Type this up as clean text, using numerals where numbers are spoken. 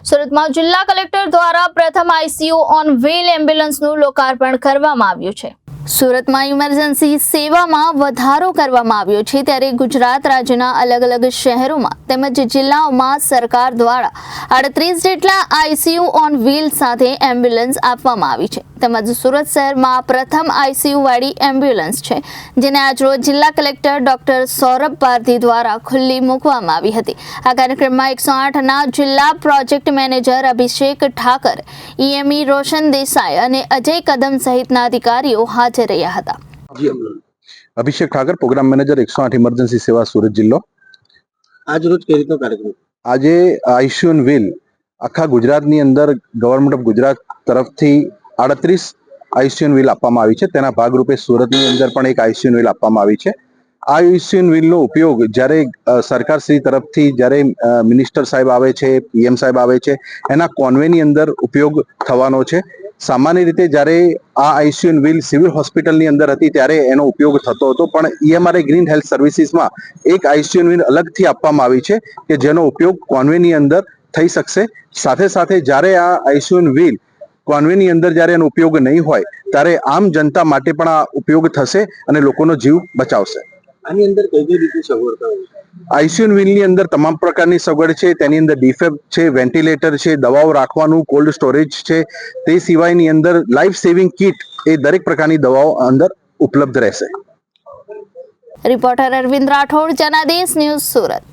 સુરતમાં જિલ્લા કલેક્ટર દ્વારા પ્રથમ આઈસીયુ ઓન વ્હીલ એમ્બ્યુલન્સનું લોકાર્પણ કરવામાં આવ્યું છે। સુરતમાં ઇમરજન્સી સેવામાં વધારો કરવામાં આવ્યો છે, ત્યારે ગુજરાત રાજ્યના અલગ અલગ શહેરોમાં તેમજ જિલ્લાઓમાં સરકાર દ્વારા 38 જેટલા આઈસીયુ ઓન વ્હીલ સાથે એમ્બ્યુલન્સ આપવામાં આવી છે। તેમજ સુરત શહેરમાં પ્રથમ આઈસીયુ વાળી એમ્બ્યુલન્સ છે, જેને આજરોજ જિલ્લા કલેક્ટર ડોક્ટર સૌરભ પારધી દ્વારા ખુલ્લી મૂકવામાં આવી હતી। આ કાર્યક્રમમાં 108ના જિલ્લા પ્રોજેક્ટ મેનેજર અભિષેક ઠાકર, ઈએમઈ રોશન દેસાઈ અને અજય કદમ સહિતના અધિકારીઓ હાજર રહ્યા હતા। અભિષેક ઠાકર, પ્રોગ્રામ મેનેજર 108 ઇમરજન્સી સેવા સુરત જિલ્લો। આજ રોજ કઈ રીતનો કાર્યક્રમ? આજે આઈસીયુ ઓન વ્હીલ આખા ગુજરાતની અંદર ગવર્મેન્ટ ઓફ ગુજરાત તરફથી 38 આઈસીયુ ઓન વ્હીલ આપવામાં આવી છે। તેના ભાગરૂપે સુરતની અંદર પણ એક આઈસીયુ ઓન વ્હીલ આપવામાં આવી છે। આ આઈસીયુ ઓન વ્હીલનો ઉપયોગ જ્યારે સરકારશ્રી તરફથી જ્યારે મિનિસ્ટર સાહેબ આવે છે, પીએમ સાહેબ આવે છે, એના કોન્વેની અંદર ઉપયોગ થવાનો છે। સામાન્ય રીતે જ્યારે આ આઈસીયુ ઓન વ્હીલ સિવિલ હોસ્પિટલની અંદર હતી ત્યારે એનો ઉપયોગ થતો હતો, પણ ઈએમઆરઆઈ ગ્રીન હેલ્થ સર્વિસીસમાં એક આઈસીયુ ઓન વ્હીલ અલગથી આપવામાં આવી છે કે જેનો ઉપયોગ કોન્વેની અંદર થઈ શકશે। સાથે સાથે જ્યારે આ આઈસીયુ ઓન વ્હીલ કોન્વેની અંદર જ્યારે એનો ઉપયોગ નહીં હોય ત્યારે આમ જનતા માટે પણ આ ઉપયોગ થશે અને લોકોનો જીવ બચાવશે। આની અંદર કઈ કઈ રીતની સગવડતા હોય? આઈસીયુ ઓન વ્હીલની અંદર તમામ પ્રકારની સગવડ છે। તેની અંદર ડીફેબ છે, વેન્ટિલેટર છે, દવાઓ રાખવાનું કોલ્ડ સ્ટોરેજ છે, તે સિવાયની અંદર લાઈફ સેવિંગ કિટ એ દરેક પ્રકારની દવાઓ અંદર ઉપલબ્ધ રહેશે। Reporter Arvind Rathod, Janadesh news, Surat.